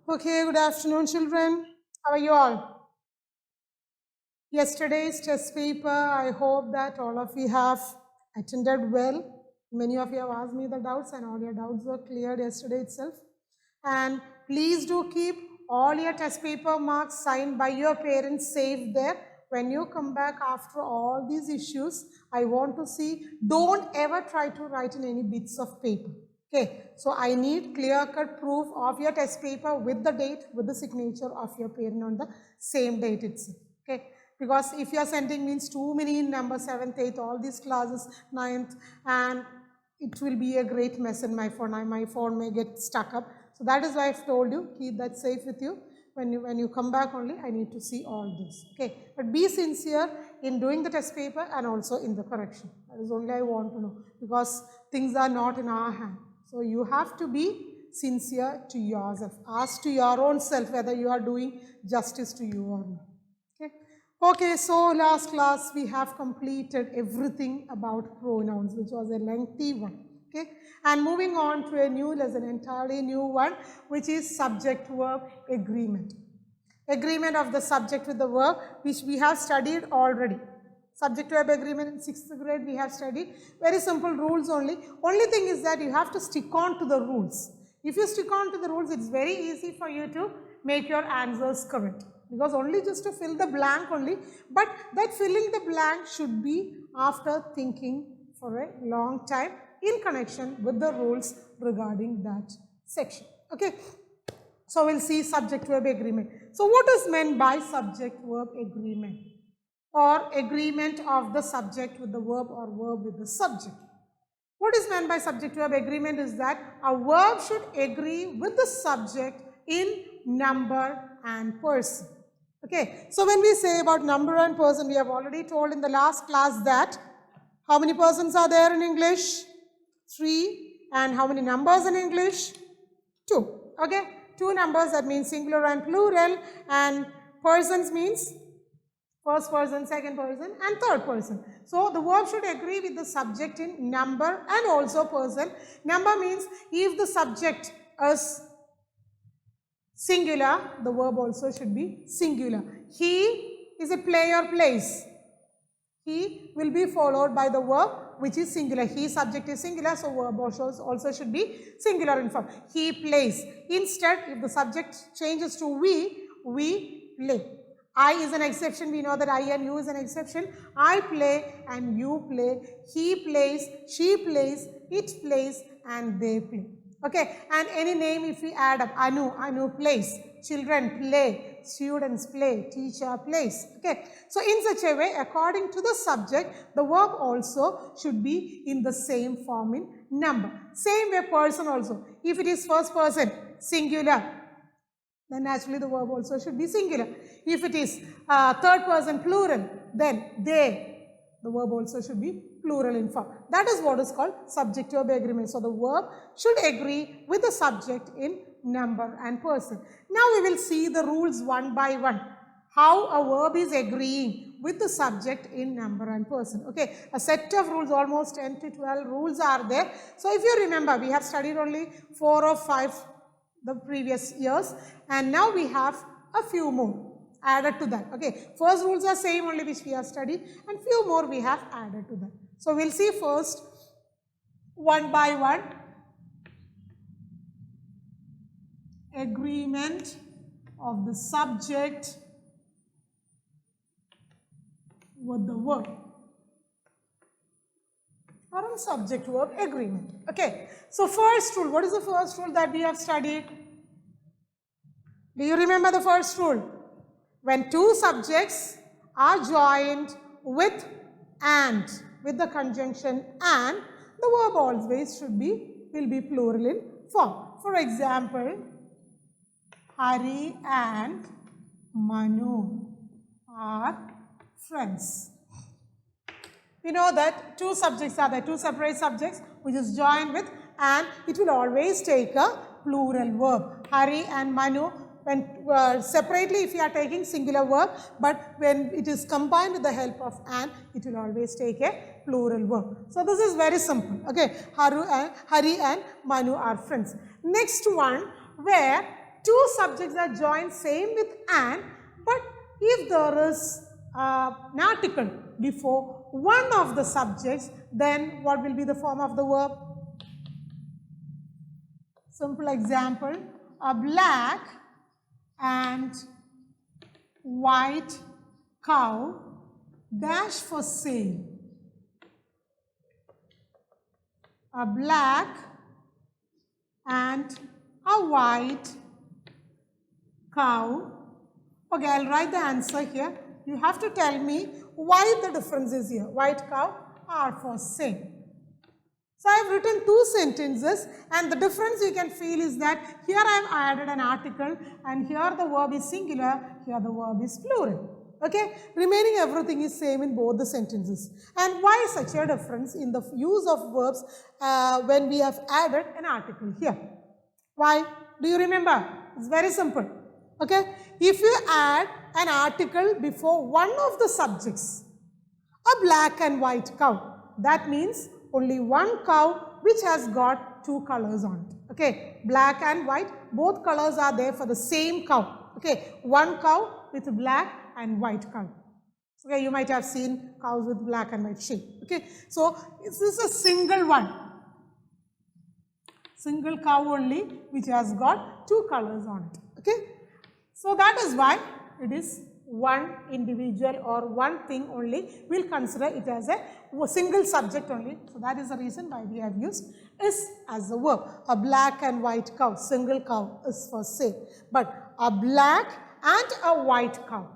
Okay, good afternoon, children. How are you all? Yesterday's test paper, I hope that all of you have attended well. Many of you have asked me the doubts, and all your doubts were cleared yesterday itself. And please do keep all your test paper marks signed by your parents safe there. When you come back after all these issues, I want to see, don't ever try to write in any bits of paper. Okay, so I need clear-cut proof of your test paper with the date, with the signature of your parent on the same date itself. Okay, because if you are sending means too many in number 7th, 8th, all these classes, 9th, and it will be a great mess in my phone. My phone may get stuck up. So that is why I've told you, keep that safe with you. When you come back only, I need to see all this. Okay, but be sincere in doing the test paper and also in the correction. That is only I want to know, because things are not in our hand. So you have to be sincere to yourself. Ask to your own self whether you are doing justice to you or not. Okay. Okay, so last class we have completed everything about pronouns, which was a lengthy one. Okay, and moving on to a new lesson, entirely new one, which is subject-verb agreement. Agreement of the subject with the verb, which we have studied already. Subject-verb agreement in 6th grade we have studied. Very simple rules only. Only thing is that you have to stick on to the rules. If you stick on to the rules, it's very easy for you to make your answers correct. Because only just to fill the blank only, but that filling the blank should be after thinking for a long time in connection with the rules regarding that section. Okay. So we'll see subject-verb agreement. So what is meant by subject-verb agreement? Or agreement of the subject with the verb or verb with the subject. What is meant by subject-verb agreement is that a verb should agree with the subject in number and person. Okay, so when we say about number and person, we have already told in the last class that how many persons are there in English? 3. And how many numbers in English? 2. Okay, 2 numbers, that means singular and plural, and persons means first person, second person, and third person. So the verb should agree with the subject in number and also person. Number means if the subject is singular, the verb also should be singular. He is a player plays. He will be followed by the verb which is singular. He subject is singular, so verb also should be singular in form. He plays. Instead, if the subject changes to we play. I is an exception. We know that I and you is an exception. I play and you play. He plays, she plays, it plays, and they play. Okay, and any name if we add up, Anu plays, children play, students play, teacher plays. Okay, so in such a way, according to the subject, the verb also should be in the same form in number. Same way person also. If it is first person, singular, then naturally the verb also should be singular. If it is third person plural, then they, the verb also should be plural in form. That is what is called subject-verb agreement. So the verb should agree with the subject in number and person. Now we will see the rules one by one. How a verb is agreeing with the subject in number and person. Okay, a set of rules, almost 10 to 12 rules are there. So if you remember, we have studied only 4 or 5 the previous years, and now we have a few more added to that. Okay, first rules are same only which we have studied, and few more we have added to that. So we'll see first one by one. Agreement of the subject with the verb, or a subject-verb agreement. Okay, so first rule, what is the first rule that we have studied? Do you remember the first rule? When two subjects are joined with and, with the conjunction and, the verb always will be plural in form. For example, Hari and Manu are friends. We know that two subjects are there, two separate subjects which is joined with and, it will always take a plural verb. Hari and Manu, when separately if you are taking singular verb, but when it is combined with the help of and, it will always take a plural verb. So this is very simple. Okay, Hari and Manu are friends. Next one, where two subjects are joined same with an, but if there is an article before one of the subjects, then what will be the form of the verb? Simple example, a black and white cow dash for sale. A black and a white cow. Okay, I'll write the answer here. You have to tell me why the difference is here. White cow are for sale. So I have written two sentences, and the difference you can feel is that here I have added an article and here the verb is singular, here the verb is plural. Okay, remaining everything is same in both the sentences. And why such a difference in the use of verbs when we have added an article here? Why? Do you remember? It's very simple. Okay, if you add an article before one of the subjects, a black and white cow, that means only one cow which has got two colors on it. Okay, black and white, both colors are there for the same cow. Okay, one cow with black and white cow. Okay, you might have seen cows with black and white shape. Okay, so this is a single one. Single cow only which has got two colors on it. Okay, so that is why it is one individual or one thing only. We'll consider it as a single subject only. So that is the reason why we have used is as a verb. A black and white cow, single cow is for sale. But a black and a white cow.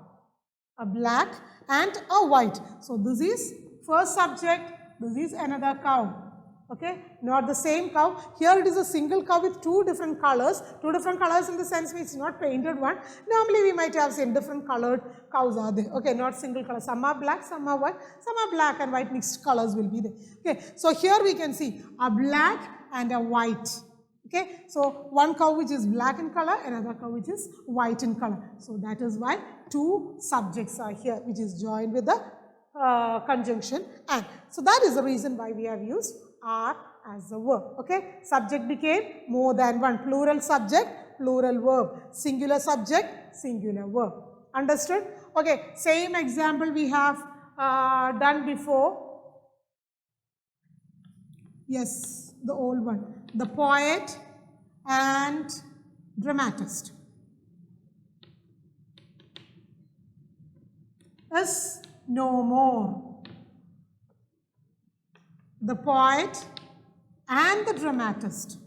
A black and a white. So this is first subject, this is another cow. Okay, not the same cow. Here it is a single cow with two different colors. Two different colors in the sense it's not painted one. Normally we might have seen different colored cows are there. Okay, not single color. Some are black, some are white, some are black and white, mixed colors will be there. Okay, so here we can see a black and a white. Okay, so one cow which is black in color, another cow which is white in color. So that is why two subjects are here which is joined with the conjunction and. So that is the reason why we have used are as a verb. Okay, subject became more than one. Plural subject, plural verb. Singular subject, singular verb. Understood? Okay, same example we have done before. Yes, the old one. The poet and dramatist is no more. The poet and the dramatist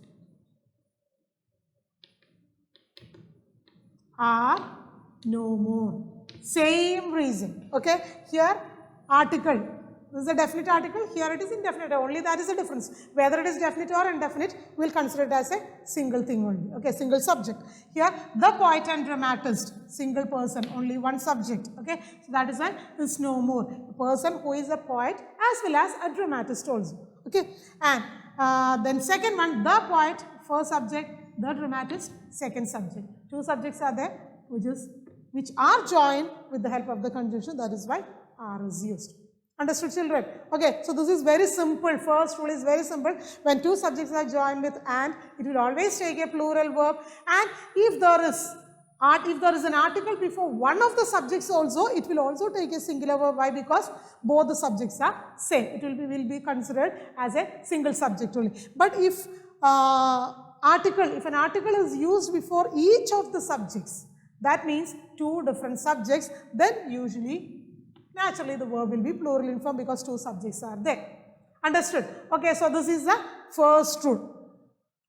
are no more. Same reason. Okay, here article. This is a definite article, here it is indefinite, only that is the difference. Whether it is definite or indefinite, we will consider it as a single thing only, okay, single subject. Here, the poet and dramatist, single person, only one subject, okay. So that is why it's no more. A person who is a poet as well as a dramatist also, okay. And then second one, the poet, first subject, the dramatist, second subject. Two subjects are there, which are joined with the help of the conjunction, that is why are is used. Understood, children? Okay, so this is very simple. First rule is very simple. When two subjects are joined with and, it will always take a plural verb. And if there is an article before one of the subjects also, it will also take a singular verb. Why? Because both the subjects are same. It will be considered as a single subject only. But if an article is used before each of the subjects, that means two different subjects, then usually naturally the verb will be plural in form because two subjects are there. Understood? Okay, so this is the first rule.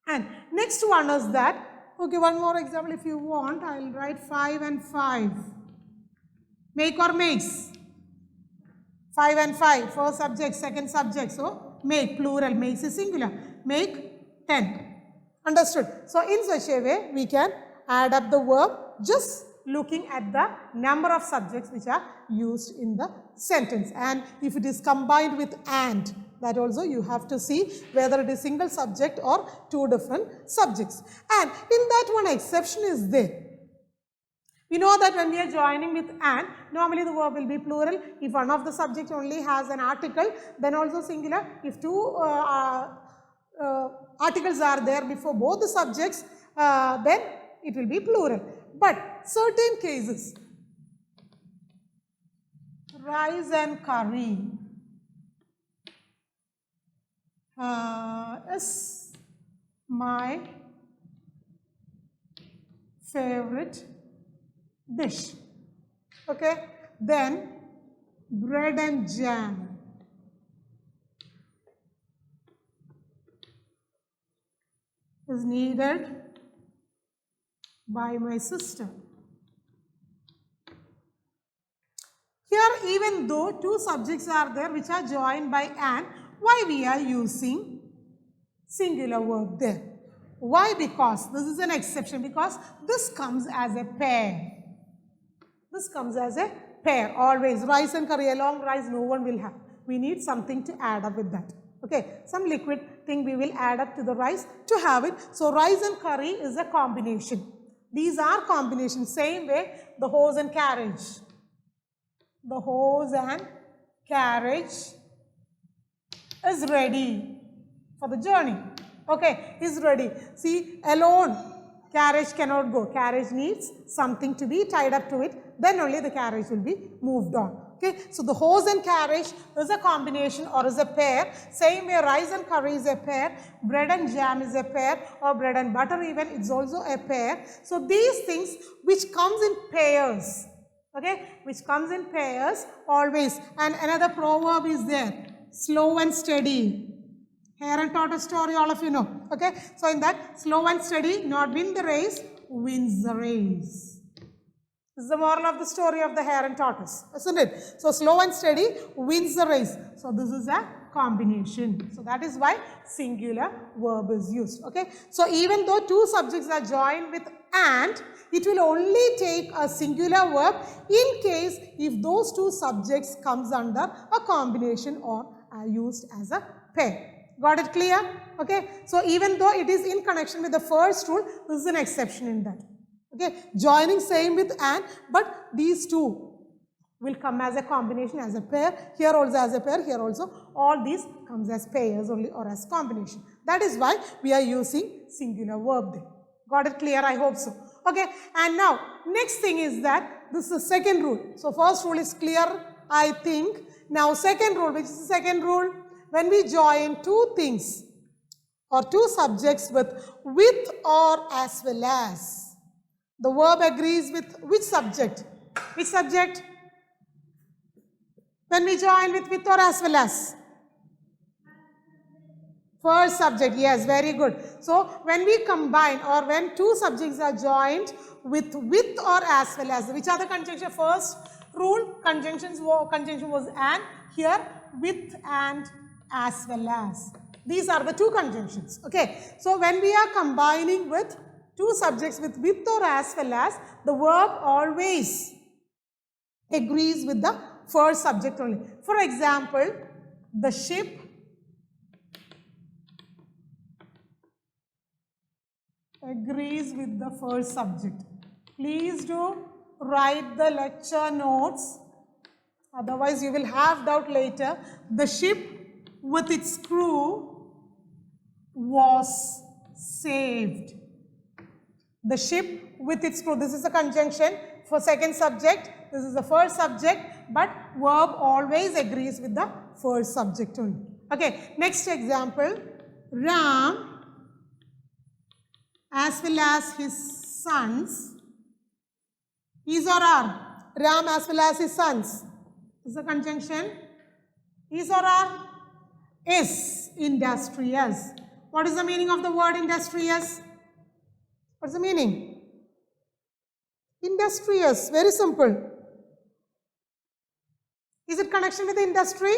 And next one is that, okay, one more example if you want, I will write 5 and 5. Make or makes. 5 and 5, first subject, second subject. So, make, plural, makes is singular. Make 10. Understood? So, in such a way, we can add up the verb just looking at the number of subjects which are used in the sentence. And if it is combined with and, that also you have to see whether it is single subject or two different subjects. And in that one exception is there. We know that when we are joining with and, normally the verb will be plural. If one of the subject only has an article, then also singular. If two articles are there before both the subjects, then it will be plural. But certain cases, rice and curry is my favorite dish. Okay, then bread and jam is needed by my sister. Here, even though two subjects are there which are joined by an, why we are using singular verb there? Why? Because this is an exception, because this comes as a pair. This comes as a pair always. Rice and curry, along rice no one will have. We need something to add up with that. Okay, some liquid thing we will add up to the rice to have it. So rice and curry is a combination. These are combinations. Same way the horse and carriage. The horse and carriage is ready for the journey. Okay, is ready. See, alone carriage cannot go. Carriage needs something to be tied up to it. Then only the carriage will be moved on. Okay, so the horse and carriage is a combination or is a pair. Same way rice and curry is a pair. Bread and jam is a pair, or bread and butter even, it's also a pair. So these things which comes in pairs. Okay, which comes in pairs always. And another proverb is there, slow and steady. Hare and tortoise story, all of you know. Okay, so in that, slow and steady, not win the race, wins the race. This is the moral of the story of the hare and tortoise, isn't it? So slow and steady wins the race. So this is a combination. So that is why singular verb is used. Okay, so even though two subjects are joined with and, it will only take a singular verb in case if those two subjects comes under a combination or are used as a pair. Got it clear? Okay, so even though it is in connection with the first rule, this is an exception in that. Okay, joining same with and, but these two will come as a combination, as a pair. Here also as a pair, here also. All these comes as pairs only or as combination. That is why we are using singular verb there. Got it clear? I hope so. Okay, and now next thing is that this is the second rule. So first rule is clear, I think. Now second rule, which is the second rule? When we join two things or two subjects with or as well as, the verb agrees with which subject? Which subject? When we join with or as well as? First subject, yes, very good. So when we combine or when two subjects are joined with or as well as, which are the conjunction? First rule, conjunction was and, here with and as well as. These are the two conjunctions. Okay, so when we are combining with two subjects with or as well as, the verb always agrees with the first subject only. For example, the ship agrees with the first subject. Please do write the lecture notes, otherwise you will have doubt later. The ship with its crew was saved. The ship with its crew, this is a conjunction for second subject, this is the first subject, but verb always agrees with the first subject only. Okay, next example, Ram as well as his sons, is or are? Ram as well as his sons. This is a conjunction. Is or are? Is industrious. What is the meaning of the word industrious? What's the meaning? Industrious, very simple. Is it connection with industry?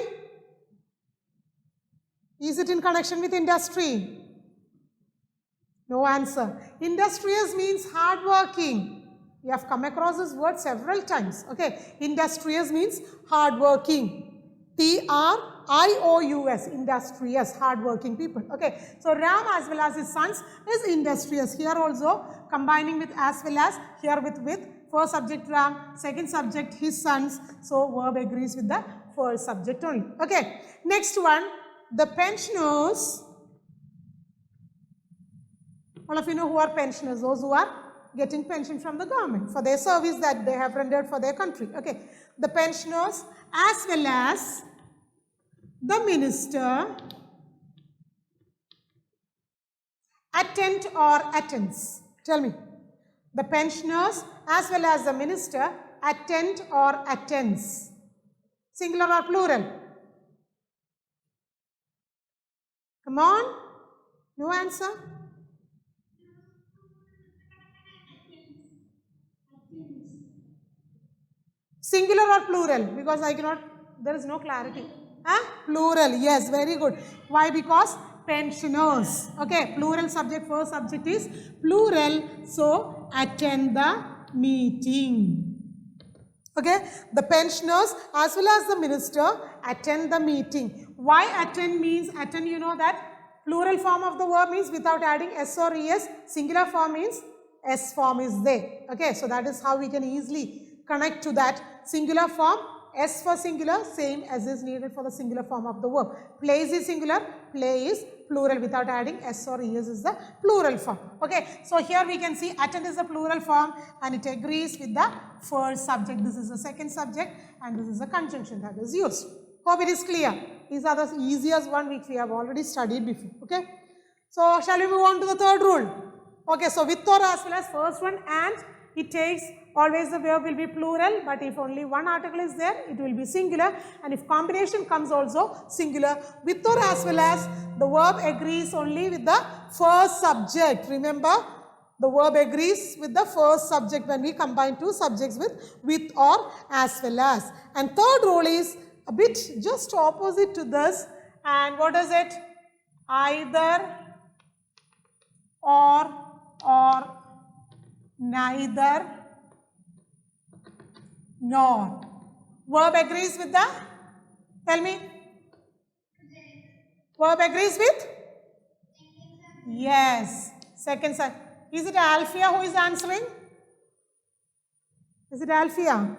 Is it in connection with industry? No answer. Industrious means hardworking. We have come across this word several times. Okay, industrious means hardworking. T-R-I-O-U-S, industrious, hardworking people. Okay, so Ram as well as his sons is industrious. Here also combining with as well as, here with. First subject Ram, second subject his sons. So verb agrees with the first subject only. Okay, next one, the pensioners. All of you know who are pensioners, those who are getting pension from the government for their service that they have rendered for their country. Okay, the pensioners as well as the minister attend or attends. Tell me. The pensioners as well as the minister attend or attends. Singular or plural? Come on. No answer? Singular or plural? Because I cannot, there is no clarity. Plural, yes, very good. Why? Because pensioners. Okay, plural subject, first subject is plural. So, attend the meeting. Okay, the pensioners as well as the minister attend the meeting. Why attend means, attend, you know that plural form of the verb means without adding s or es, singular form means s form is there. Okay, so that is how we can easily connect to that singular form. S for singular, same as is needed for the singular form of the verb. Plays is singular, play is plural without adding s or es is the plural form. Okay, so here we can see attend is the plural form and it agrees with the first subject. This is the second subject and this is the conjunction that is used. Hope it is clear. These are the easiest one which we have already studied before. Okay, so shall we move on to the third rule? Okay, so with or as well as first one and it takes always the verb will be plural, but if only one article is there, it will be singular, and if combination comes also singular. With or as well as the verb agrees only with the first subject. Remember, the verb agrees with the first subject when we combine two subjects with or as well as. And third rule is a bit just opposite to this, and what is it? Either or neither nor. Verb agrees with the, tell me. Verb agrees with? Yes. Second side. Is it Alfia who is answering? Is it Alfia?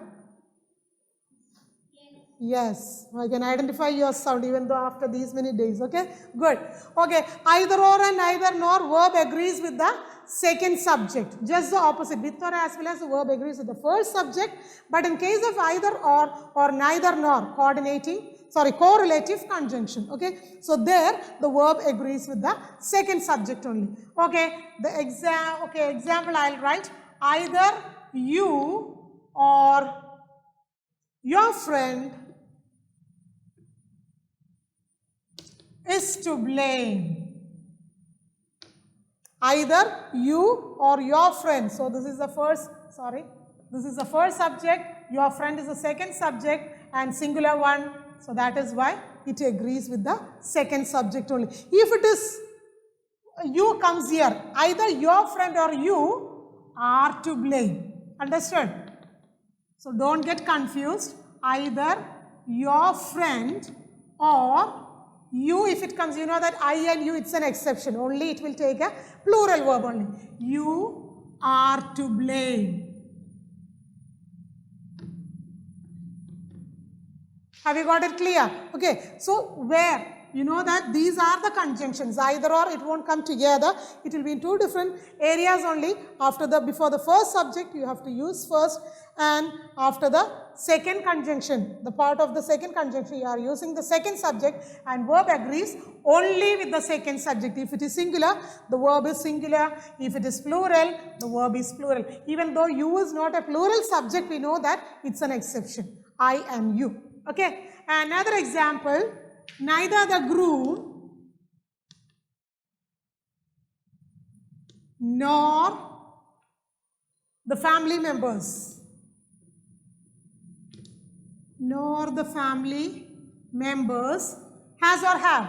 Yes. I can identify your sound even though after these many days. Okay. Good. Okay. Either or and neither nor, verb agrees with the second subject. Just the opposite. With or as well as the verb agrees with the first subject. But in case of either or neither nor, correlative conjunction. Okay. So there the verb agrees with the second subject only. Okay. The example I'll write. Either you or your friend is to blame. Either you or your friend. So this is the first, this is the first subject, your friend is the second subject and singular one. So that is why it agrees with the second subject only. If it is you comes here, either your friend or you are to blame. Understood? So don't get confused. Either your friend or you, if it comes, you know that I and you, it's an exception. Only it will take a plural verb only. You are to blame. Have you got it clear? Okay. So where? You know that these are the conjunctions. Either or, it won't come together. It will be in two different areas only. Before the first subject, you have to use first, and after the second conjunction, the part of the second conjunction, you are using the second subject, and verb agrees only with the second subject. If it is singular, the verb is singular. If it is plural, the verb is plural. Even though you is not a plural subject, we know that it's an exception. I and you. Okay. Another example. Neither the groom nor the family members has or have.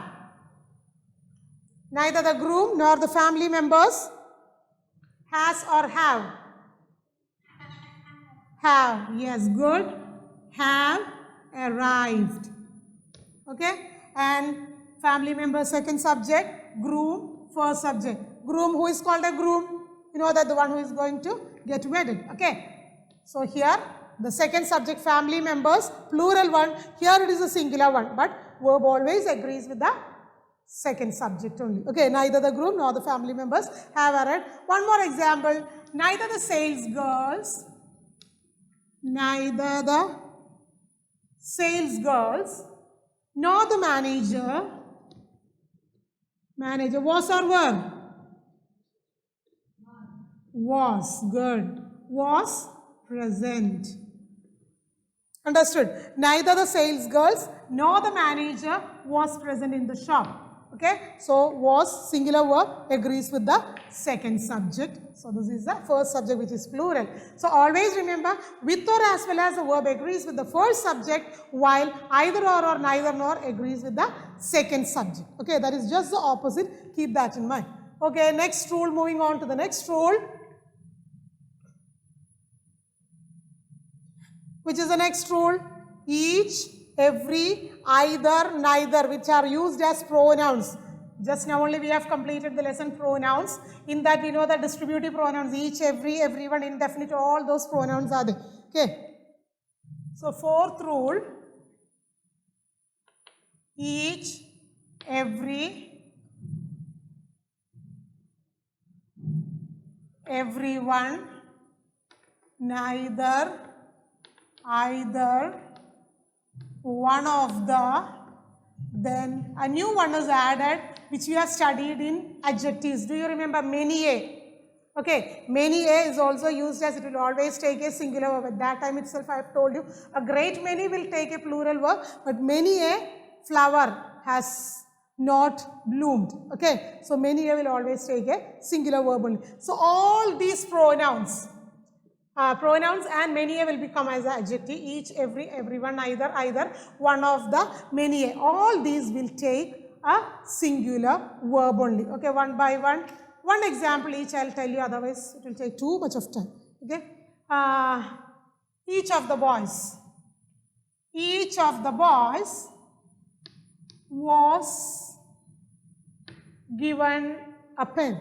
Neither the groom nor the family members has or have. Have, yes, good. Have arrived. Okay, and family member second subject, groom first subject. Groom, who is called a groom? You know that the one who is going to get wedded. Okay, so here the second subject, family members, plural one. Here it is a singular one, but verb always agrees with the second subject only. Okay, neither the groom nor the family members have arrived. One more example. neither the sales girls nor the manager was or were? Was. Good. Was present. Understood? Neither the sales girls nor the manager was present in the shop. Okay, so was singular verb agrees with the second subject. So this is the first subject, which is plural. So always remember, with or as well as the verb agrees with the first subject, while either or neither nor agrees with the second subject. Okay, that is just the opposite. Keep that in mind. Okay, next rule, moving on to the next rule. Which is the next rule? Each, every, either, neither, which are used as pronouns. Just now only we have completed the lesson pronouns. In that we know the distributive pronouns, each, every, everyone, indefinite, all those pronouns are there. Okay. So fourth rule, each, every, everyone, neither, either, one of the, then a new one is added which we have studied in adjectives. Do you remember many a? Okay, many a is also used as it will always take a singular verb. At that time itself I have told you a great many will take a plural verb, but many a flower has not bloomed. Okay, so many a will always take a singular verb only. So all these pronouns and many a will become as an adjective. Each, every, everyone, either, one of the, many a. All these will take a singular verb only. Okay, one by one. One example each I will tell you, otherwise it will take too much of time. Okay. Each of the boys was given a pen.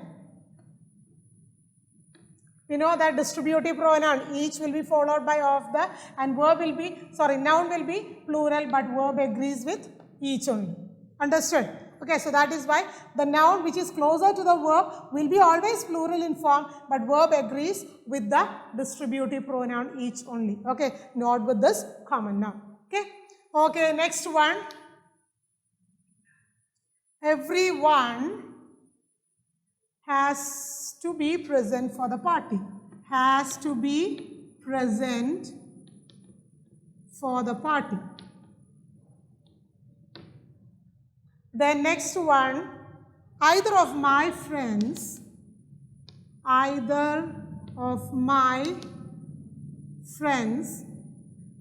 We know that distributive pronoun each will be followed by of the, and verb will be, noun will be plural, but verb agrees with each only. Understood? Okay, so that is why the noun which is closer to the verb will be always plural in form, but verb agrees with the distributive pronoun each only. Okay, not with this common noun. Okay, okay, next one. Everyone has to be present for the party. Has to be present for the party. Then next one, either of my friends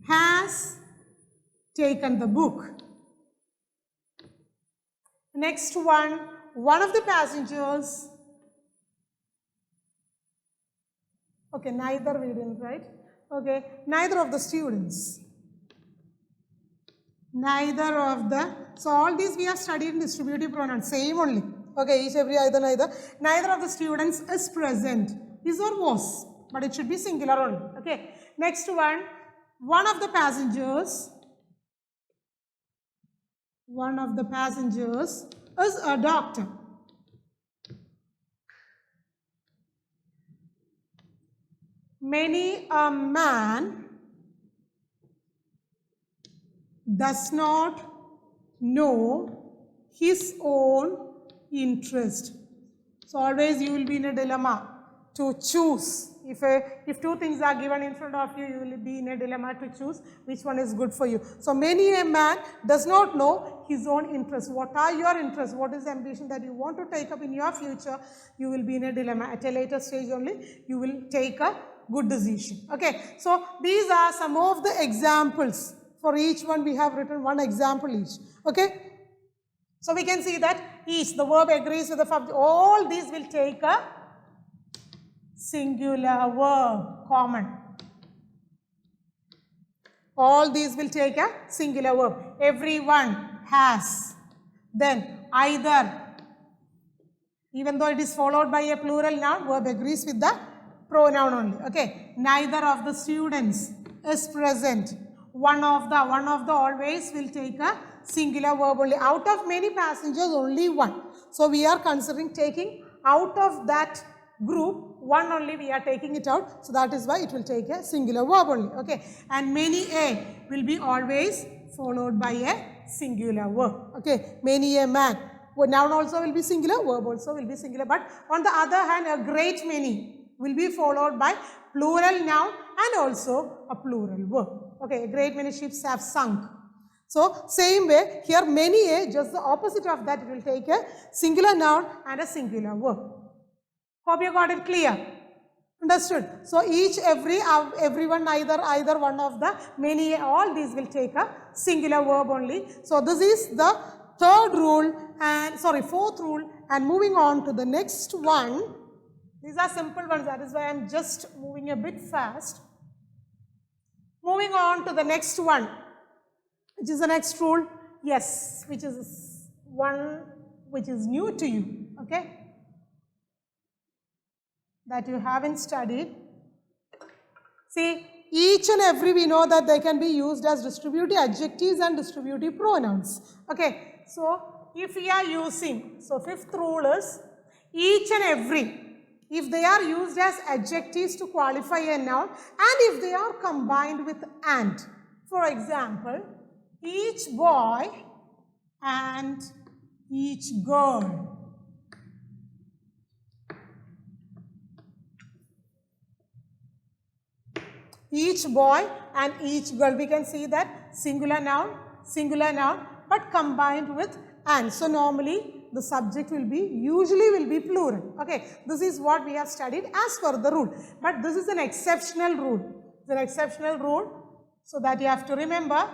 has taken the book. Next one of the passengers, okay, neither we didn't write, okay, neither of the students. Neither of the, so all these we have studied in distributive pronouns, same only. Okay, each, every, either, neither. Neither of the students is present. Is or was, but it should be singular only. Okay, next one of the passengers is a doctor. Many a man does not know his own interest. So always you will be in a dilemma to choose. If two things are given in front of you, you will be in a dilemma to choose which one is good for you. So many a man does not know his own interest. What are your interests? What is the ambition that you want to take up in your future? You will be in a dilemma. At a later stage only, you will take a good decision. Okay, so these are some of the examples. For each one we have written one example each. Okay, so we can see that each, the verb agrees with the verb. All these will take a singular verb, common. All these will take a singular verb. Everyone has. Then either, even though it is followed by a plural noun, verb agrees with the pronoun only. Okay, neither of the students is present. One of the always will take a singular verb only. Out of many passengers, only one. So we are considering taking out of that group one only we are taking it out. So that is why it will take a singular verb only. Okay. And many a will be always followed by a singular verb. Okay. Many a man. Noun also will be singular, verb also will be singular. But on the other hand, a great many will be followed by plural noun and also a plural verb. Okay. A great many ships have sunk. So, same way, here many a, just the opposite of that, it will take a singular noun and a singular verb. Hope you got it clear. Understood? So, everyone, either one of the many, all these will take a singular verb only. So, this is the fourth rule, and moving on to the next one. These are simple ones, that is why I am just moving a bit fast. Moving on to the next one. Which is the next rule? Yes, which is one which is new to you, okay? That you haven't studied. See, each and every we know that they can be used as distributive adjectives and distributive pronouns. Okay, so if we are using, so fifth rule is each and every, if they are used as adjectives to qualify a noun and if they are combined with and. For example, each boy and each girl. Each boy and each girl. We can see that singular noun, but combined with and. So, normally the subject usually will be plural. Okay, this is what we have studied as per the rule. But this is an exceptional rule. It's an exceptional rule, so that you have to remember.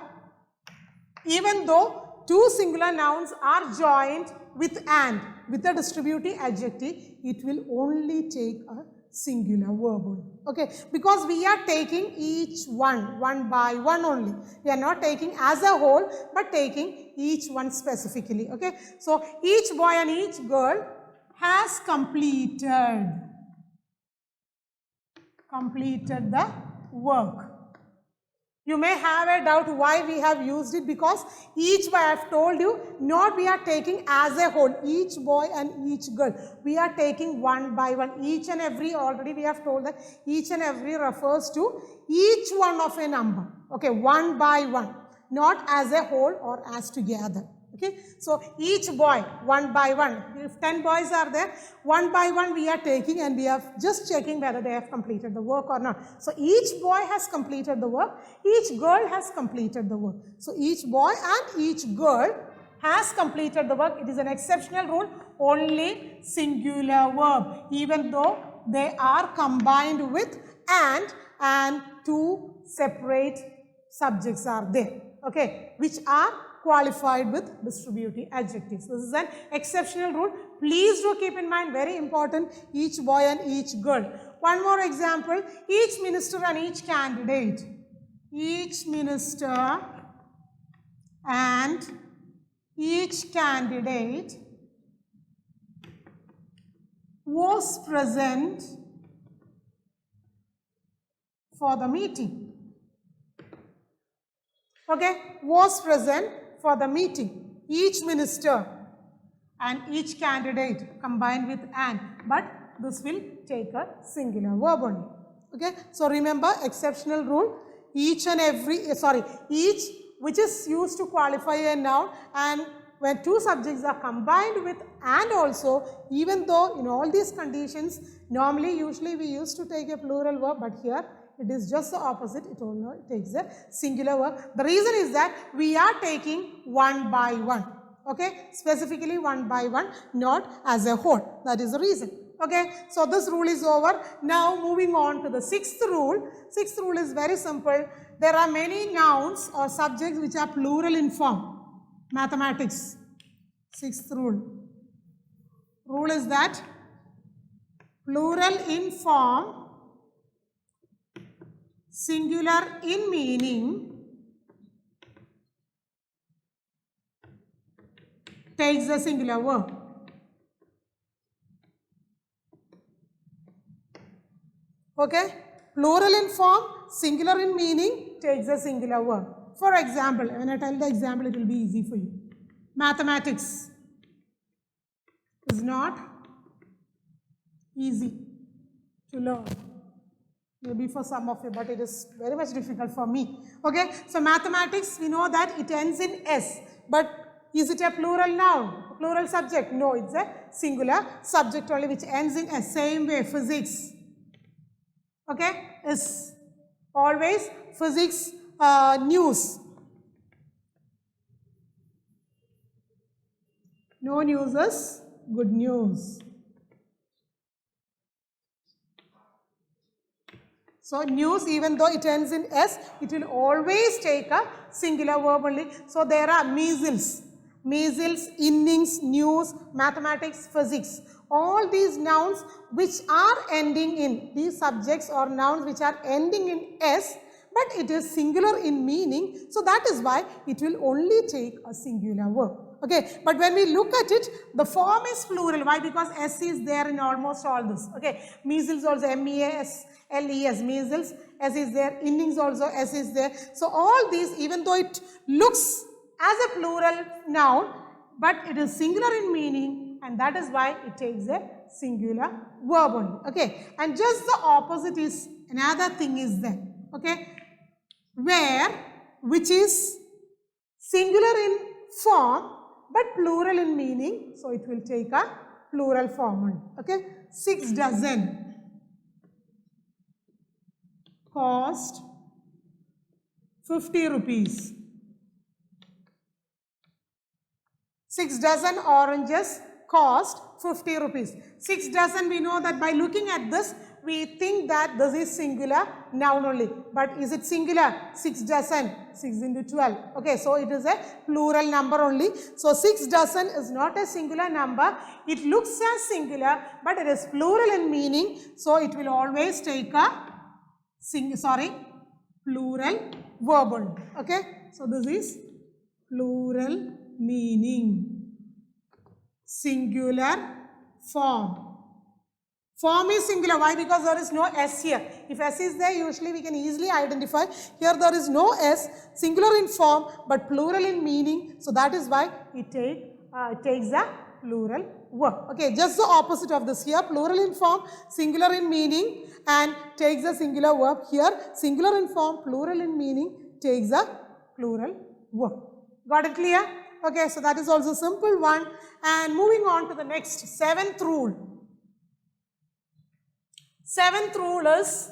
Even though two singular nouns are joined with and, with a distributive adjective, it will only take a singular verb. Okay, because we are taking each one by one only. We are not taking as a whole, but taking each one specifically. Okay, so each boy and each girl has completed the work. You may have a doubt why we have used it, because each boy, I have told you, not we are taking as a whole, each boy and each girl. We are taking one by one. Each and every, already we have told that each and every refers to each one of a number. Okay, one by one, not as a whole or as together. Okay, so each boy, one by one. If 10 boys are there, one by one we are taking and we are just checking whether they have completed the work or not. So each boy has completed the work, each girl has completed the work. So each boy and each girl has completed the work. It is an exceptional rule, only singular verb, even though they are combined with and two separate subjects are there. Okay, which are qualified with distributive adjectives. This is an exceptional rule. Please do keep in mind, very important, each boy and each girl. One more example, each minister and each candidate. Each minister and each candidate was present for the meeting. Okay, was present for the meeting. Each minister and each candidate combined with and, but this will take a singular verb only. Okay, so remember, exceptional rule, each which is used to qualify a noun, and when two subjects are combined with and also, even though in all these conditions, usually we used to take a plural verb, but here it is just the opposite, it only takes a singular verb. The reason is that we are taking one by one, okay, specifically one by one, not as a whole. That is the reason. Okay, so this rule is over. Now moving on to the sixth rule. Sixth rule is very simple. There are many nouns or subjects which are plural in form. Mathematics. Sixth rule. Rule is that plural in form, singular in meaning, takes a singular verb. Okay, plural in form, singular in meaning, takes a singular verb. For example, when I tell the example, it will be easy for you. to learn. Maybe for some of you, but it is very much difficult for me. Okay, so mathematics, we know that it ends in S, but is it a plural noun, a plural subject? No, it's a singular subject only which ends in S. Same way, physics, okay, is always physics. News, no news is good news. So news, even though it ends in S, it will always take a singular verb only. So there are measles, innings, news, mathematics, physics. All these nouns which are ending in, these subjects or nouns which are ending in S, but it is singular in meaning. So that is why it will only take a singular verb. Okay, but when we look at it, the form is plural. Why? Because S is there in almost all this. Okay, measles also MEASLES, measles, S is there, innings also S is there. So all these, even though it looks as a plural noun, but it is singular in meaning, and that is why it takes a singular verb only. Okay, and just the opposite is another thing is there. Okay, where which is singular in form but plural in meaning, so it will take a plural form only. Okay, 6 dozen cost 50 rupees. 6 dozen oranges cost 50 rupees. 6 dozen, we know that by looking at this, we think that this is singular noun only. But is it singular? 6 dozen, 6 into 12. Okay, so it is a plural number only. So 6 dozen is not a singular number. It looks as singular, but it is plural in meaning. So it will always take a plural verb only. Okay, so this is plural meaning, singular form. Form is singular. Why? Because there is no S here. If S is there, usually we can easily identify. Here there is no S, singular in form but plural in meaning. So that is why it takes a plural verb. Okay, just the opposite of this here. Plural in form, singular in meaning, and takes a singular verb. Here, singular in form, plural in meaning, takes a plural verb. Got it clear? Okay, so that is also simple one. And moving on to the next, 7th rule. 7th rule is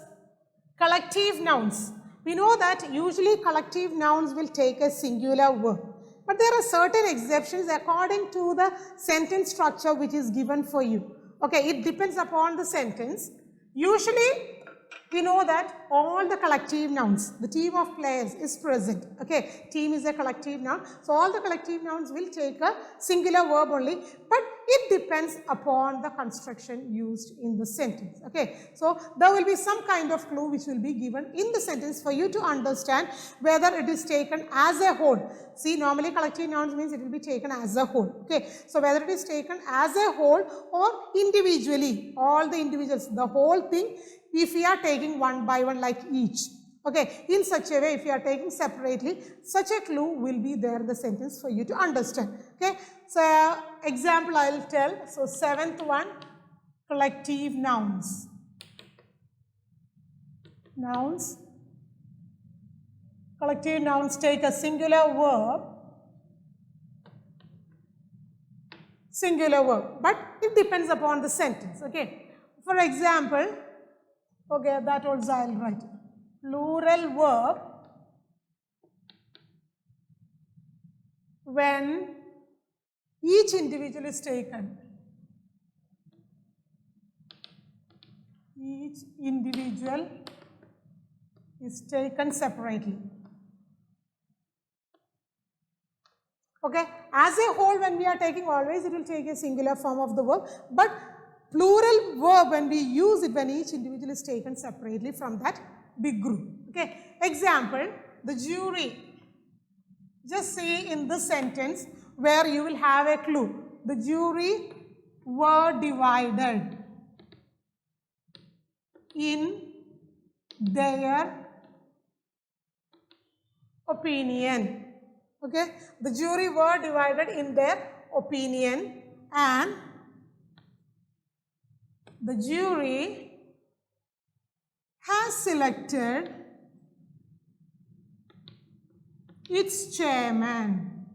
collective nouns. We know that usually collective nouns will take a singular verb. But there are certain exceptions according to the sentence structure which is given for you. Okay, it depends upon the sentence. Usually, we know that all the collective nouns, the team of players is present. Okay, team is a collective noun. So all the collective nouns will take a singular verb only, but it depends upon the construction used in the sentence. Okay, so there will be some kind of clue which will be given in the sentence for you to understand whether it is taken as a whole. See, normally collective nouns means it will be taken as a whole. Okay, so whether it is taken as a whole or individually, all the individuals, the whole thing, if we are taking one by one like each. Okay, in such a way, if you are taking separately, such a clue will be there in the sentence for you to understand. Okay, so example I will tell. So 7th one, collective nouns. Nouns. Collective nouns take a singular verb. Singular verb, but it depends upon the sentence. Okay, for example, okay, that also I will write. Plural verb when each individual is taken. Each individual is taken separately. Okay, as a whole, when we are taking, always it will take a singular form of the verb, but plural verb when we use it when each individual is taken separately from that big group. Okay, example, the jury. Just see in this sentence where you will have a clue. The jury were divided in their opinion. Okay, the jury were divided in their opinion, and the jury has selected its chairman.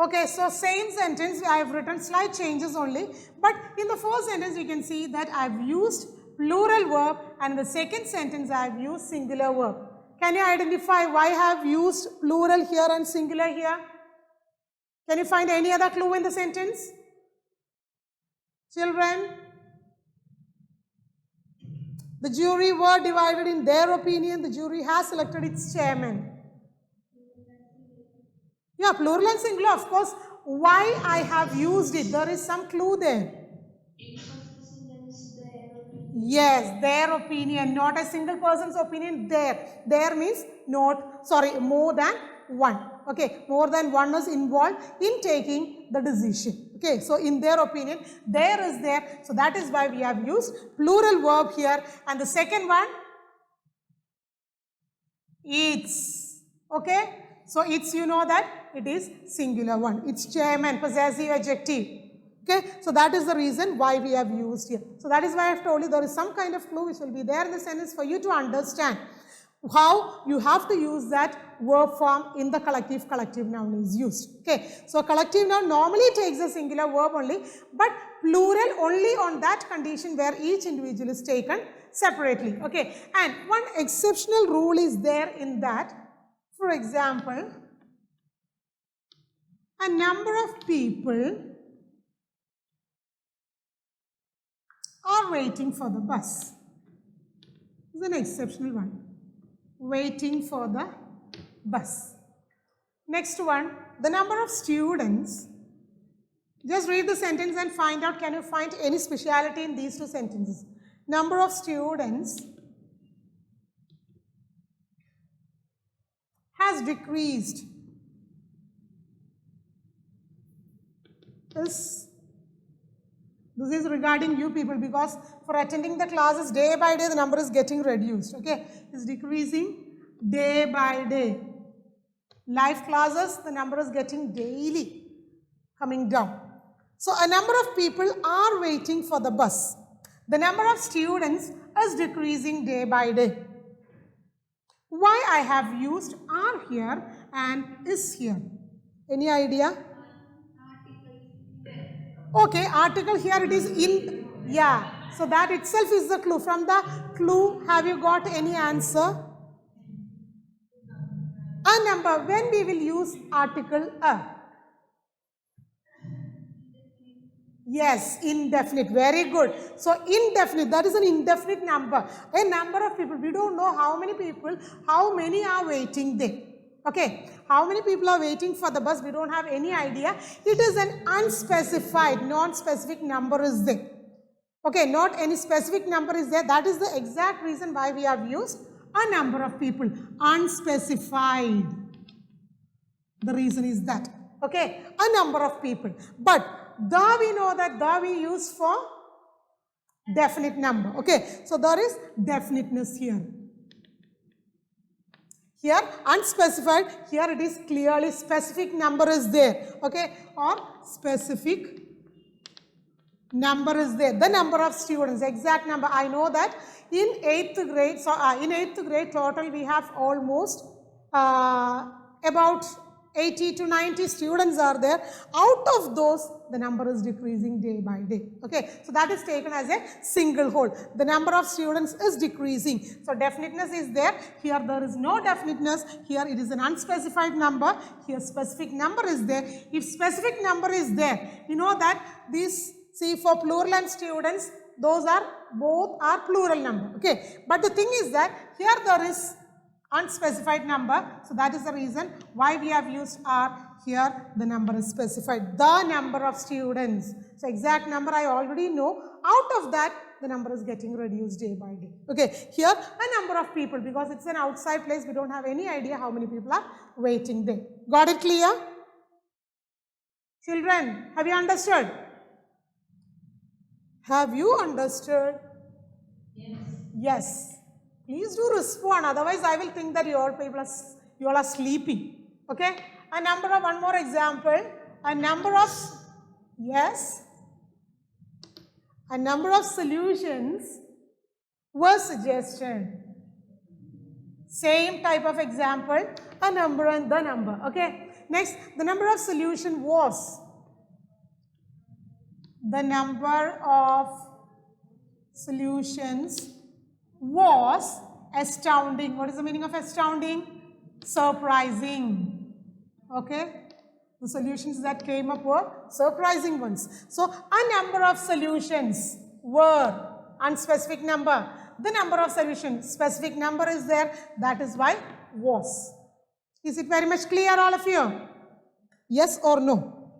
Okay, so same sentence I have written, slight changes only, but in the first sentence you can see that I have used plural verb and the second sentence I have used singular verb. Can you identify why I have used plural here and singular here? Can you find any other clue in the sentence? Children? The jury were divided in their opinion. The jury has selected its chairman. Yeah, plural and singular, of course. Why I have used it? There is some clue there. Yes, their opinion, not a single person's opinion, their. Their means not, sorry, more than one. Okay, more than one is involved in taking the decision. Okay, so in their opinion, there is there. So that is why we have used plural verb here. And the second one, its. Okay, so its, you know that it is singular one. It's chairman, possessive adjective. Okay, so that is the reason why we have used here. So that is why I have told you there is some kind of clue which will be there in the sentence for you to understand how you have to use that verb form in the collective noun is used. Okay, so collective noun normally takes a singular verb only, but plural only on that condition where each individual is taken separately. Okay, and one exceptional rule is there in that. For example, a number of people are waiting for the bus. This is an exceptional one. Waiting for the bus. Next one, the number of students. Just read the sentence and find out, can you find any speciality in these two sentences? Number of students has decreased. This is regarding you people, because for attending the classes day by day the number is getting reduced. Okay, it's decreasing day by day. Live classes the number is getting daily coming down. So a number of people are waiting for the bus. The number of students is decreasing day by day. Why I have used are here and is here? Any idea? Okay, article here it is in, yeah. So that itself is the clue. From the clue, have you got any answer? A number, when we will use article a? Yes, indefinite, very good. So indefinite, that is an indefinite number. A number of people, we don't know how many people, how many are waiting there. Okay, how many people are waiting for the bus, we don't have any idea. It is an unspecified, non-specific number is there. Okay, not any specific number is there. That is the exact reason why we have used a number of people, unspecified. The reason is that. Okay, a number of people. But the, we know that the we use for definite number. Okay, so there is definiteness here. Here unspecified, here it is clearly specific number is there. Okay, or specific number is there. The number of students, exact number. I know that in 8th grade, so in 8th grade total we have almost about 80 to 90 students are there. Out of those, the number is decreasing day by day. Okay, so that is taken as a single whole. The number of students is decreasing. So definiteness is there. Here there is no definiteness. Here it is an unspecified number. Here specific number is there. If specific number is there, you know that these, see, for plural and students, those are both are plural number. Okay, but the thing is that here there is unspecified number, so that is the reason why we have used R. Here the number is specified, the number of students. So exact number I already know. Out of that the number is getting reduced day by day. Okay, here a number of people, because it's an outside place, we don't have any idea how many people are waiting there. Got it clear? Children, have you understood? Have you understood? Yes. Yes. Please do respond, otherwise I will think that you all people are, you all are sleeping. Okay? A number of, one more example, a number of, yes, A number of solutions were suggested. Same type of example, a number and the number. Okay. Next, the number of solution was. The number of solutions was astounding. What is the meaning of astounding? Surprising. Okay. The solutions that came up were surprising ones. So, a number of solutions were unspecific number. The number of solutions, specific number is there. That is why was. Is it very much clear, all of you? Yes or no?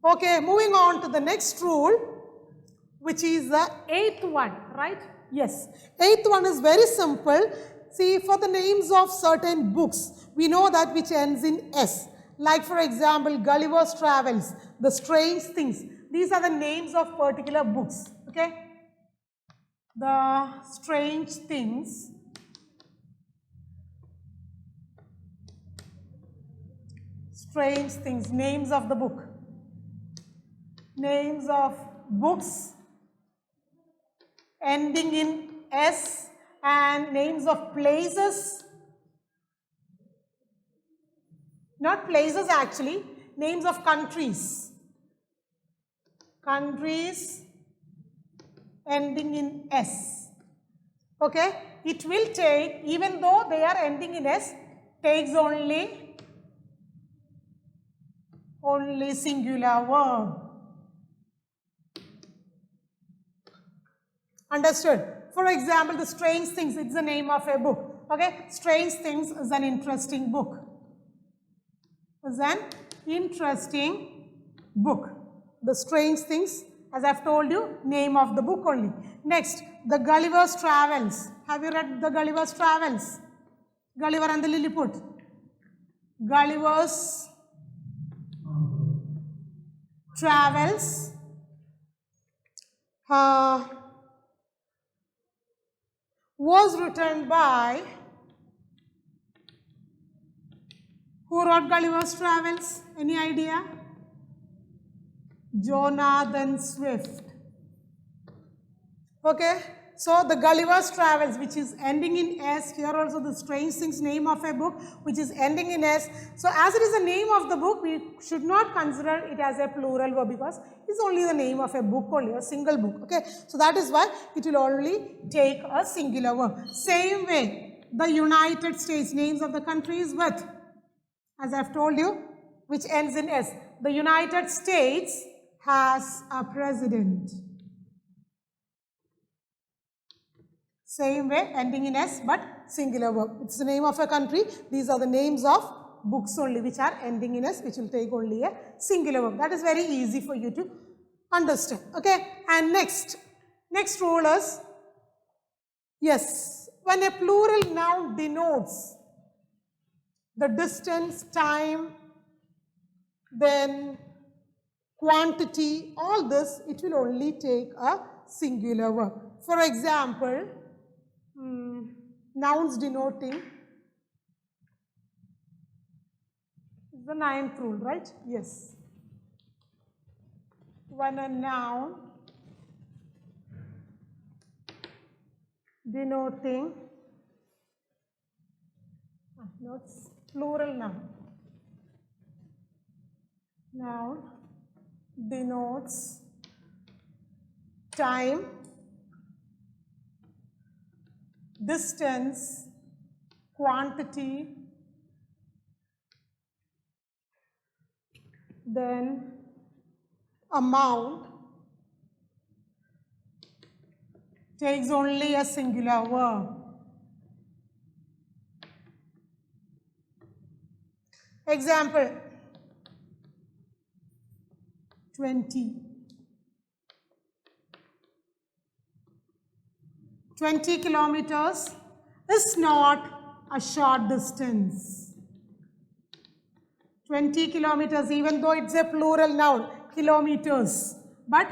Okay, moving on to the next rule, which is the 8th one, right? Yes. 8th one is very simple. See, for the names of certain books, we know that which ends in S. Like for example, Gulliver's Travels, The Strange Things. These are the names of particular books. Okay? The Strange Things. Strange Things, names of the book. Names of books ending in S, and names of places, not places actually, names of countries. Countries ending in S. Okay, it will take, even though they are ending in S, takes only singular verb. Understood? For example, The Strange Things, it's the name of a book. Okay, Strange Things is an interesting book. Is an interesting book. The Strange Things, as I've told you, name of the book only. Next, The Gulliver's Travels. Have you read The Gulliver's Travels? Gulliver and the Lilliput. Gulliver's Travels. Was written by, who wrote Gulliver's Travels? Any idea? Jonathan Swift. Okay, so the Gulliver's Travels, which is ending in S, here also The Strange Things, name of a book, which is ending in S. So as it is the name of the book, we should not consider it as a plural verb because it's only the name of a book, only a single book. Okay, so that is why it will only take a singular verb. Same way, the United States, names of the countries with, as I have told you, which ends in S. The United States has a president. Same way, ending in S, but singular verb. It's the name of a country. These are the names of books only, which are ending in S, which will take only a singular verb. That is very easy for you to understand. Okay, and next rule is, yes, when a plural noun denotes the distance, time, then quantity, all this, it will only take a singular verb. For example, nouns denoting, the 9th rule, right? Yes. When a noun denoting, no, it's plural noun denotes time, distance, quantity, then amount, takes only a singular verb. Example, 20. 20 kilometers is not a short distance. 20 kilometers, even though it's a plural noun, kilometers. But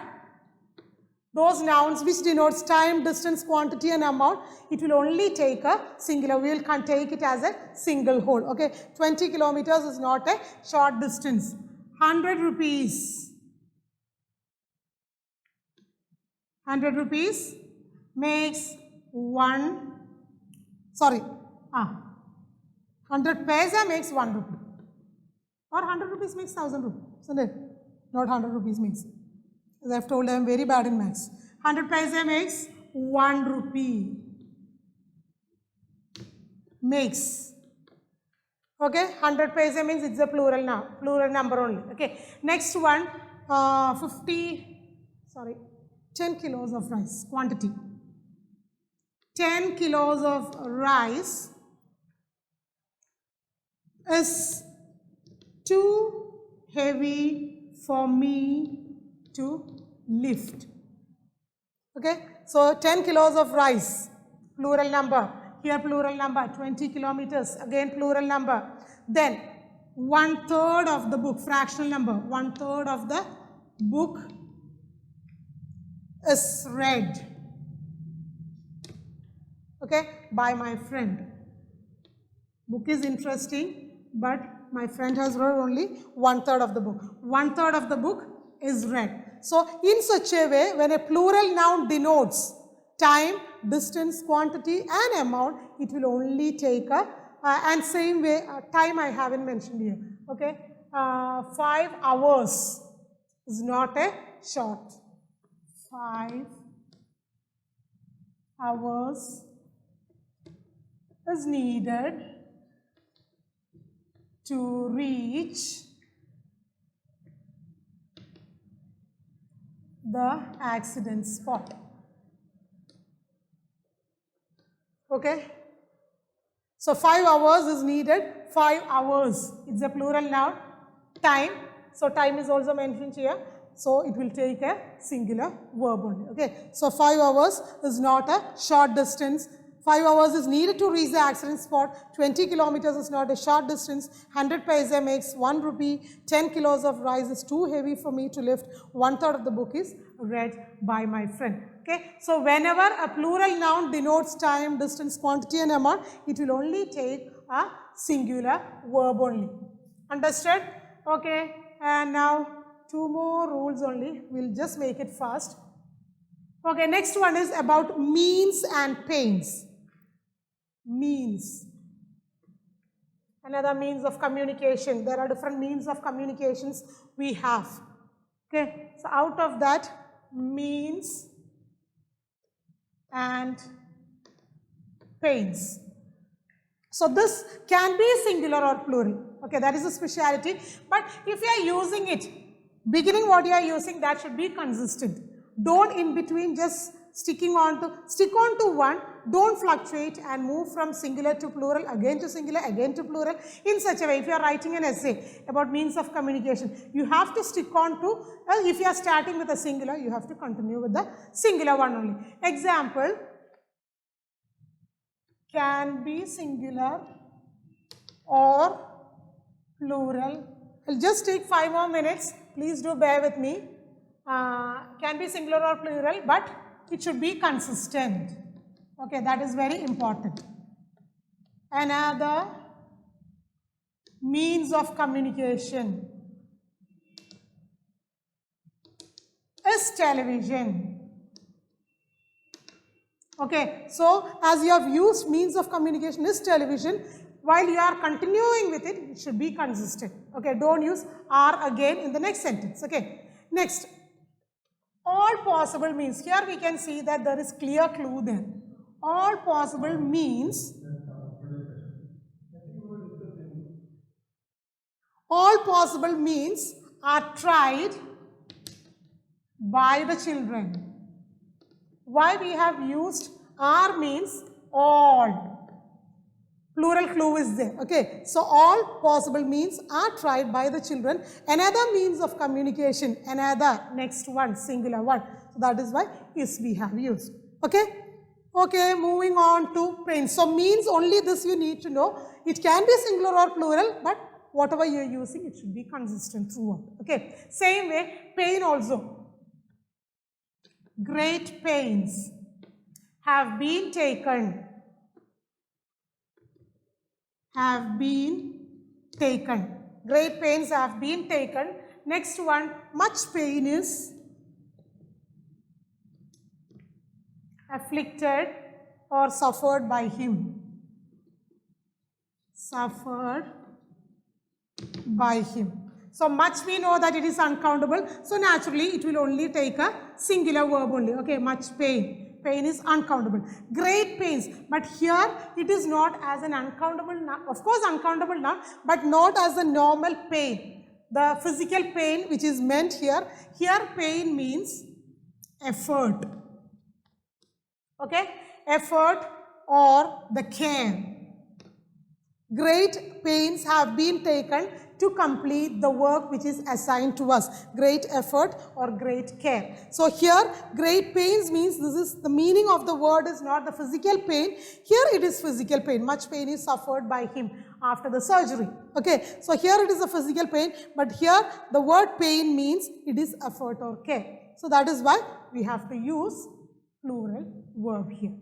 those nouns which denotes time, distance, quantity and amount, it will only take a singular. We will take it as a single whole. Okay, 20 kilometers is not a short distance. 100 rupees 100 rupees makes 100 paisa makes 1 rupee. Or 100 rupees makes 1000 rupees, isn't it? Not 100 rupees makes. As I have told, I am very bad in maths. 100 paisa makes 1 rupee. Makes. Okay, 100 paisa means it's a plural now, plural number only. Okay, next one, 10 kilos of rice quantity. 10 kilos of rice is too heavy for me to lift. Okay, so 10 kilos of rice, plural number. Here plural number, 20 kilometers, again plural number. Then 1/3 of the book, fractional number, 1/3 of the book is read, okay, by my friend. Book is interesting, but my friend has read only 1/3 of the book. 1/3 of the book is read. So in such a way, when a plural noun denotes time, distance, quantity and amount, it will only take a, and same way, time I haven't mentioned here, okay. 5 hours is not a short. 5 hours is needed to reach the accident spot. Okay. So 5 hours is needed. 5 hours. It's a plural noun. Time. So time is also mentioned here. So it will take a singular verb only. Okay. So 5 hours is not a short distance. 5 hours is needed to reach the accident spot. 20 kilometers is not a short distance. 100 paisa makes 1 rupee. 10 kilos of rice is too heavy for me to lift. 1/3 of the book is read by my friend. Okay. So whenever a plural noun denotes time, distance, quantity and amount, it will only take a singular verb only. Understood? Okay. And now 2 more rules only. We'll just make it fast. Okay. Next one is about means and pains. Means. Another means of communication. There are different means of communications we have. Okay. So out of that, means and pains. So this can be singular or plural. Okay, that is a speciality. But if you are using it, beginning what you are using, that should be consistent. Don't in between just stick on to one. Don't fluctuate and move from singular to plural, again to singular, again to plural. In such a way, if you are writing an essay about means of communication, you have to stick on to, if you are starting with a singular, you have to continue with the singular one only. Example, can be singular or plural. I'll just take 5 more minutes. Please do bear with me. Can be singular or plural, but it should be consistent. Okay, that is very important. Another means of communication is television. Okay, so as you have used means of communication is television, while you are continuing with it, it should be consistent. Okay, don't use are again in the next sentence. Okay, next, all possible means. Here we can see that there is clear clue there. All possible means. All possible means are tried by the children. Why we have used are means all. Plural clue is there. Okay, so all possible means are tried by the children. Another means of communication, another, next one, singular one. So that is why is we have used. Okay, okay, moving on to pains. So means only this you need to know. It can be singular or plural, but whatever you are using, it should be consistent throughout. Okay, same way, pain also. Great pains have been taken. Have been taken. Great pains have been taken. Next one, much pain is afflicted or suffered by him. Suffered by him. So much we know that it is uncountable. So naturally it will only take a singular verb only. Okay, much pain. Pain is uncountable. Great pains. But here it is not as an uncountable noun. Of course uncountable noun, but not as a normal pain. The physical pain which is meant here. Here pain means effort. Okay, effort or the care. Great pains have been taken to complete the work which is assigned to us. Great effort or great care. So here great pains means this is the meaning of the word is not the physical pain. Here it is physical pain. Much pain is suffered by him after the surgery. Okay, so here it is a physical pain, but here the word pain means it is effort or care. So that is why we have to use plural verb here.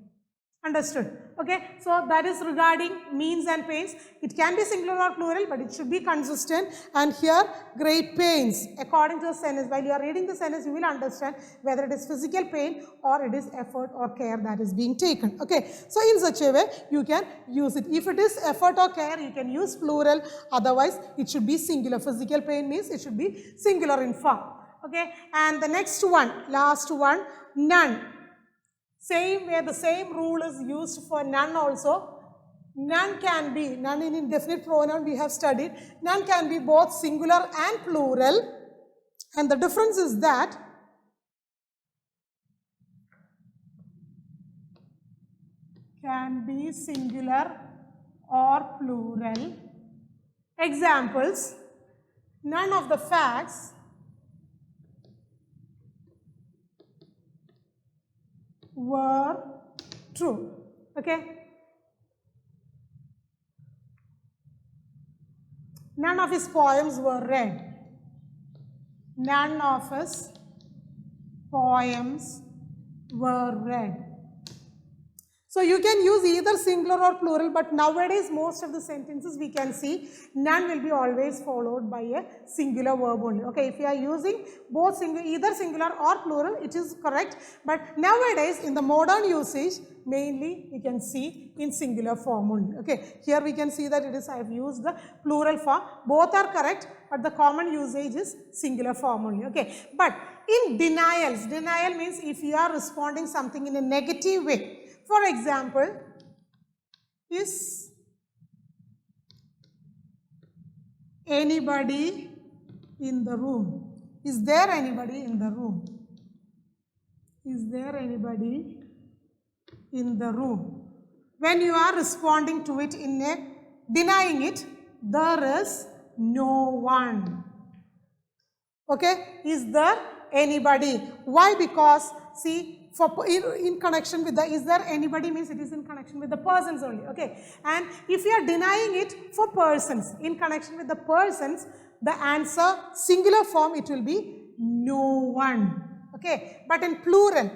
Understood? Okay, so that is regarding means and pains. It can be singular or plural, but it should be consistent. And here, great pains. According to the sentence, while you are reading the sentence, you will understand whether it is physical pain or it is effort or care that is being taken. Okay, so in such a way, you can use it. If it is effort or care, you can use plural. Otherwise, it should be singular. Physical pain means it should be singular in form. Okay, and the next one, last one, none. Same way, the same rule is used for none also. None can be, none in indefinite pronoun we have studied. None can be both singular and plural. And the difference is that can be singular or plural. Examples, none of the facts were true. Okay. None of his poems were read. None of his poems were read. So you can use either singular or plural, but nowadays most of the sentences we can see none will be always followed by a singular verb only. Okay, if you are using both either singular or plural, it is correct. But nowadays in the modern usage, mainly we can see in singular form only. Okay, here we can see that it is I have used the plural form. Both are correct, but the common usage is singular form only. Okay, but in denials, denial means if you are responding something in a negative way. For example, is anybody in the room? Is there anybody in the room? Is there anybody in the room? When you are responding to it in a denying it, there is no one. Okay, is there anybody? Why? Because see, for in connection with the is there anybody means it is in connection with the persons only. Okay, and if you are denying it for persons, in connection with the persons, the answer singular form it will be no one. Okay, but in plural,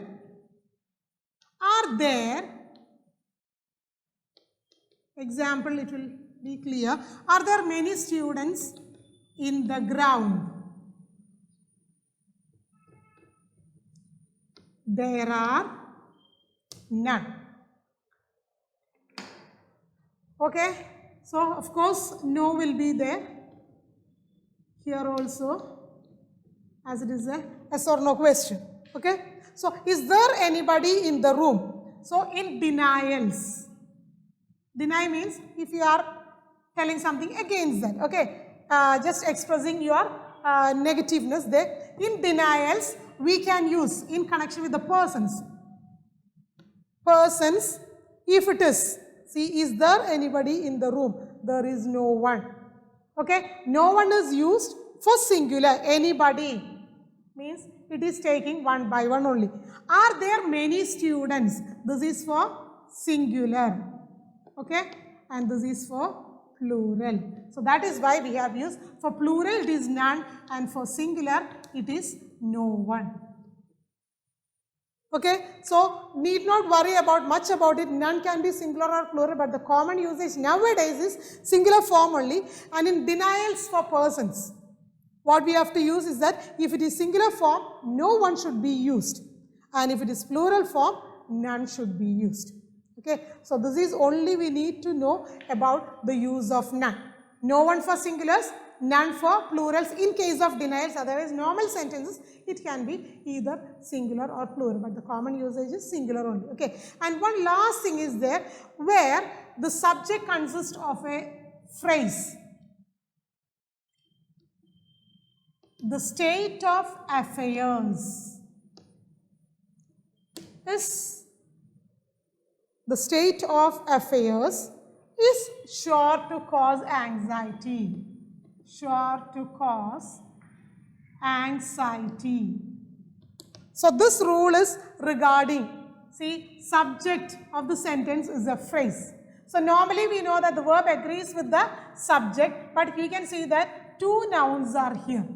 are there, example it will be clear, are there many students in the ground? There are none. Okay, so of course no will be there here also, as it is a yes or no question. Okay, so is there anybody in the room? So in denials, deny means if you are telling something against that. Okay, just expressing your negativeness there. In denials, we can use in connection with the persons. Persons, if it is, see, is there anybody in the room? There is no one. Okay, no one is used for singular. Anybody means it is taking one by one only. Are there many students? This is for singular. Okay, and this is for plural. So that is why we have used for plural it is none and for singular it is no one. Okay, so need not worry about much about it. None can be singular or plural, but the common usage nowadays is singular form only. And in denials for persons, what we have to use is that if it is singular form, no one should be used. And if it is plural form, none should be used. Okay, so this is only we need to know about the use of none. No one for singulars, none for plurals in case of denials. Otherwise, normal sentences, it can be either singular or plural, but the common usage is singular only. Okay, and one last thing is there where the subject consists of a phrase. The state of affairs is sure to cause anxiety. Sure to cause anxiety. So this rule is regarding, see, subject of the sentence is a phrase. So normally we know that the verb agrees with the subject, but we can see that two nouns are here.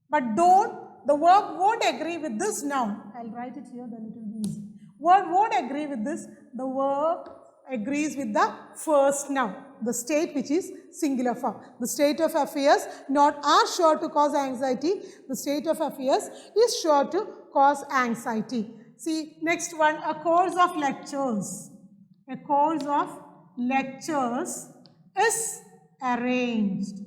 But the verb won't agree with this noun. I'll write it here, then it will be easy. Word won't agree with this. The verb agrees with the first noun, the state which is singular form. The state of affairs not are sure to cause anxiety. The state of affairs is sure to cause anxiety. See, next one, a course of lectures. A course of lectures is arranged.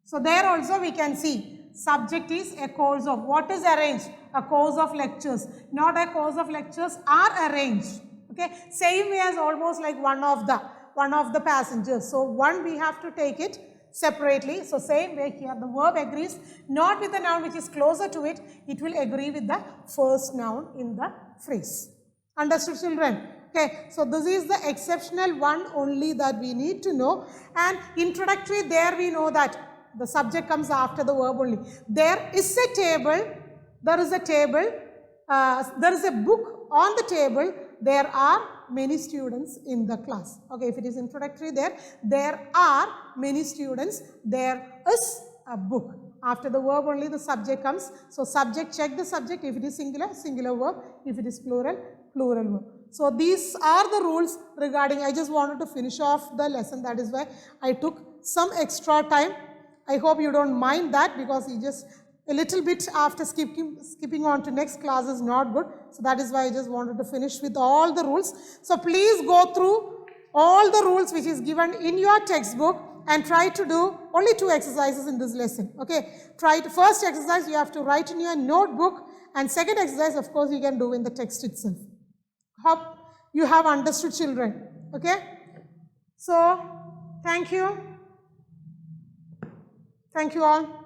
So there also we can see subject is a course of. What is arranged? A course of lectures. Not a course of lectures are arranged. Okay, same way as almost like one of the passengers. So one we have to take it separately. So same way here the verb agrees not with the noun which is closer to it. It will agree with the first noun in the phrase. Understood, children? Okay, so this is the exceptional one only that we need to know. And introductory, there we know that the subject comes after the verb only. There is a table. There is a table. There is a book on the table. There are many students in the class. Okay, if it is introductory, there are many students. There is a book. After the verb only the subject comes. So subject, check the subject. If it is singular, singular verb. If it is plural, plural verb. So these are the rules regarding, I just wanted to finish off the lesson. That is why I took some extra time. I hope you don't mind that, because you just a little bit after skipping on to next class is not good. So that is why I just wanted to finish with all the rules. So please go through all the rules which is given in your textbook and try to do only 2 exercises in this lesson. Okay, first exercise you have to write in your notebook, and second exercise of course you can do in the text itself. Hope you have understood, children. Okay, so thank you all.